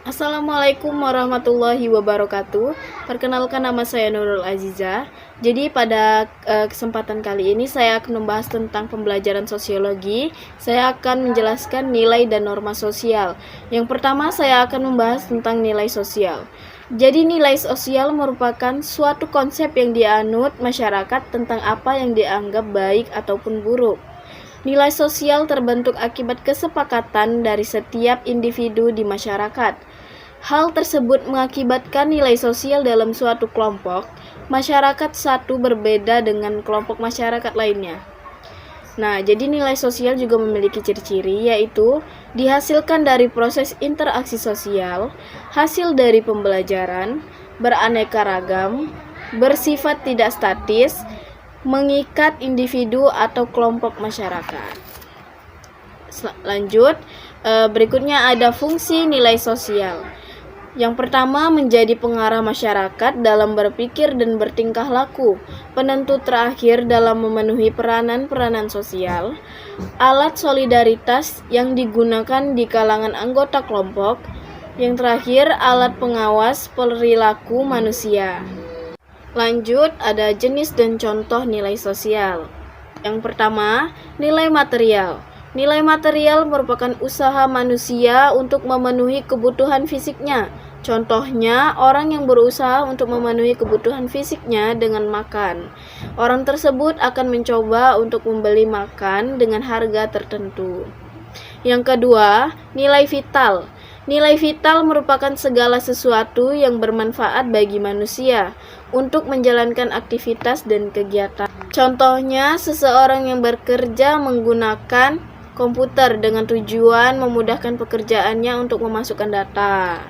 Assalamualaikum warahmatullahi wabarakatuh. Perkenalkan, nama saya Nurul Aziza. Jadi pada kesempatan kali ini saya akan membahas tentang pembelajaran sosiologi. Saya akan menjelaskan nilai dan norma sosial. Yang pertama saya akan membahas tentang nilai sosial. Jadi nilai sosial merupakan suatu konsep yang dianut masyarakat tentang apa yang dianggap baik ataupun buruk. Nilai sosial terbentuk akibat kesepakatan dari setiap individu di masyarakat. Hal tersebut mengakibatkan nilai sosial dalam suatu kelompok masyarakat satu berbeda dengan kelompok masyarakat lainnya. Nah, jadi nilai sosial juga memiliki ciri-ciri, yaitu dihasilkan dari proses interaksi sosial, hasil dari pembelajaran, beraneka ragam, bersifat tidak statis, mengikat individu atau kelompok masyarakat. Lanjut, berikutnya ada fungsi nilai sosial. Yang pertama, menjadi pengarah masyarakat dalam berpikir dan bertingkah laku. Penentu terakhir dalam memenuhi peranan-peranan sosial. Alat solidaritas yang digunakan di kalangan anggota kelompok. Yang terakhir, alat pengawas perilaku manusia. Lanjut, ada jenis dan contoh nilai sosial. Yang pertama, nilai material. Nilai material merupakan usaha manusia untuk memenuhi kebutuhan fisiknya. Contohnya, orang yang berusaha untuk memenuhi kebutuhan fisiknya dengan makan. Orang tersebut akan mencoba untuk membeli makan dengan harga tertentu. Yang kedua, nilai vital. Nilai vital merupakan segala sesuatu yang bermanfaat bagi manusia untuk menjalankan aktivitas dan kegiatan. Contohnya, seseorang yang bekerja menggunakan komputer dengan tujuan memudahkan pekerjaannya untuk memasukkan data.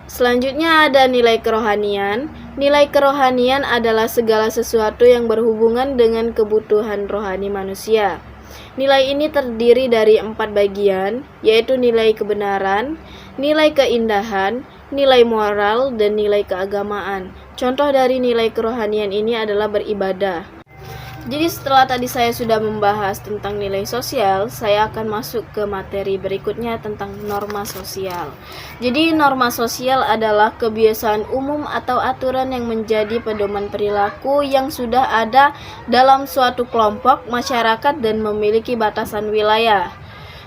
Selanjutnya ada nilai kerohanian. Nilai kerohanian adalah segala sesuatu yang berhubungan dengan kebutuhan rohani manusia. Nilai ini terdiri dari 4 bagian, yaitu nilai kebenaran, nilai keindahan, nilai moral, dan nilai keagamaan. Contoh dari nilai kerohanian ini adalah beribadah. Jadi setelah tadi saya sudah membahas tentang nilai sosial, saya akan masuk ke materi berikutnya tentang norma sosial. Jadi norma sosial adalah kebiasaan umum atau aturan yang menjadi pedoman perilaku yang sudah ada dalam suatu kelompok masyarakat dan memiliki batasan wilayah.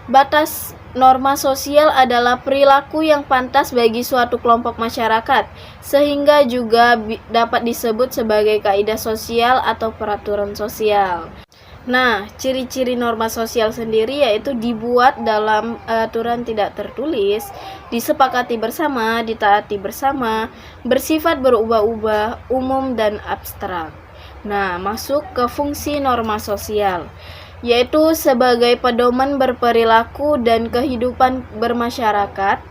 Batas norma sosial adalah perilaku yang pantas bagi suatu kelompok masyarakat, sehingga juga dapat disebut sebagai kaidah sosial atau peraturan sosial. Nah, ciri-ciri norma sosial sendiri yaitu dibuat dalam aturan tidak tertulis, disepakati bersama, ditaati bersama, bersifat berubah-ubah, umum dan abstrak. Nah, masuk ke fungsi norma sosial, yaitu sebagai pedoman berperilaku dan kehidupan bermasyarakat.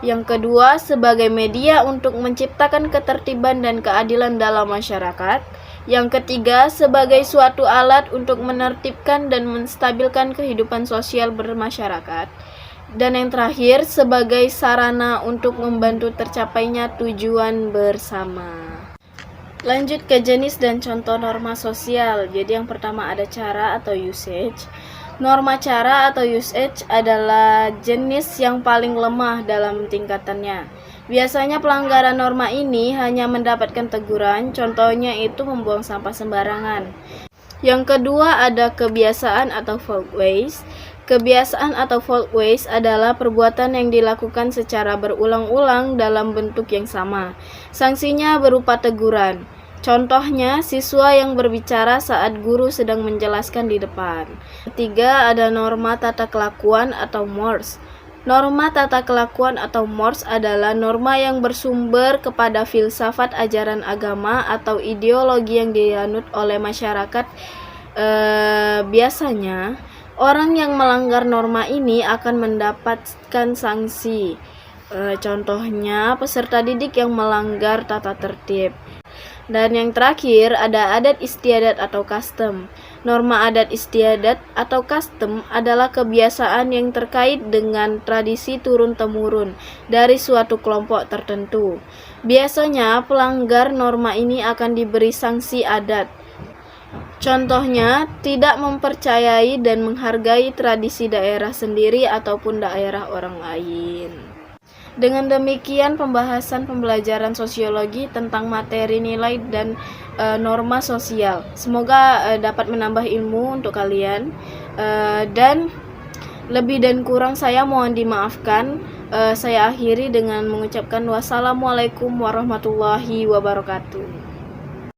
Yang kedua, sebagai media untuk menciptakan ketertiban dan keadilan dalam masyarakat. Yang ketiga, sebagai suatu alat untuk menertibkan dan menstabilkan kehidupan sosial bermasyarakat. Dan yang terakhir, sebagai sarana untuk membantu tercapainya tujuan bersama. Lanjut ke jenis dan contoh norma sosial. Jadi yang pertama ada cara atau usage. Norma cara atau usage adalah jenis yang paling lemah dalam tingkatannya. Biasanya pelanggaran norma ini hanya mendapatkan teguran, contohnya itu membuang sampah sembarangan. Yang kedua ada kebiasaan atau fault ways. Kebiasaan atau fault ways adalah perbuatan yang dilakukan secara berulang-ulang dalam bentuk yang sama. Sanksinya berupa teguran. Contohnya, siswa yang berbicara saat guru sedang menjelaskan di depan. Ketiga, ada norma tata kelakuan atau mores. Norma tata kelakuan atau mores adalah norma yang bersumber kepada filsafat ajaran agama atau ideologi yang dianut oleh masyarakat. Biasanya, orang yang melanggar norma ini akan mendapatkan sanksi. Contohnya, peserta didik yang melanggar tata tertib. Dan yang terakhir ada adat istiadat atau custom. Norma adat istiadat atau custom adalah kebiasaan yang terkait dengan tradisi turun-temurun dari suatu kelompok tertentu. Biasanya pelanggar norma ini akan diberi sanksi adat. Contohnya, tidak mempercayai dan menghargai tradisi daerah sendiri ataupun daerah orang lain. Dengan demikian pembahasan pembelajaran sosiologi tentang materi nilai dan norma sosial. Semoga dapat menambah ilmu untuk kalian, dan lebih dan kurang saya mohon dimaafkan. Saya akhiri dengan mengucapkan wassalamualaikum warahmatullahi wabarakatuh.